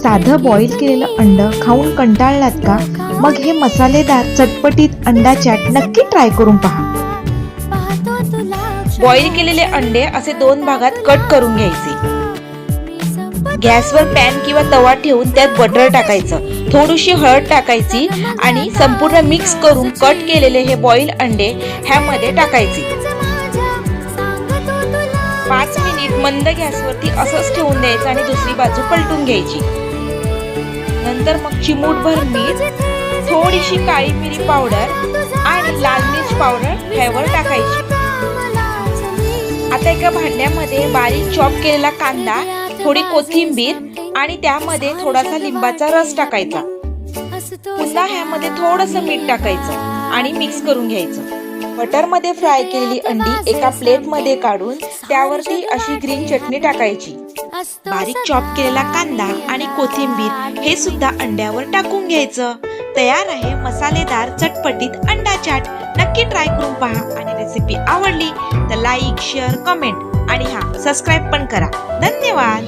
साधं बॉईल केलेलं अंड खाऊन कंटाळलात का? मग हे मसालेदार चटपटीत अंडा चॅट नक्की ट्राय करून पहा. बॉईल केलेले अंडे असे 2 भागात कट करून घ्यायचे. गॅसवर पॅन किंवा तवा ठेवून त्यात बटर टाकायचं, थोडीशी हळद टाकायची आणि संपूर्ण मिक्स करून कट केलेले हे बॉईल अंडे ह्यामध्ये टाकायचे. 5 मिनिट मंद गॅसवरती असंच ठेवून द्यायचं आणि दुसरी बाजू पलटून घ्यायची. नंतर मग चिमूटभर मीठ, थोडीशी काळी मिरी पावडर आणि लाल मिर्च पावडर ह्यावर टाकायची. आता एका भांड्यामध्ये बारीक चॉप केलेला कांदा, थोडी कोथिंबीर आणि त्यामध्ये थोडासा लिंबाचा रस टाकायचा. पुन्हा ह्यामध्ये थोडंसं मीठ टाकायचं आणि मिक्स करून घ्यायचं. बटरमध्ये फ्राय केलेली अंडी एका प्लेटमध्ये काढून त्यावरती अशी ग्रीन चटणी टाकायची. बारीक चॉप केलेला कांदा आणि कोथिंबीर हे सुद्धा अंड्यावर टाकून घ्यायचं. तयार आहे मसालेदार चटपटीत अंडा चाट. नक्की ट्राय करून पहा आणि रेसिपी आवडली तर लाईक, शेअर, कमेंट आणि सबस्क्राईब पण करा. धन्यवाद.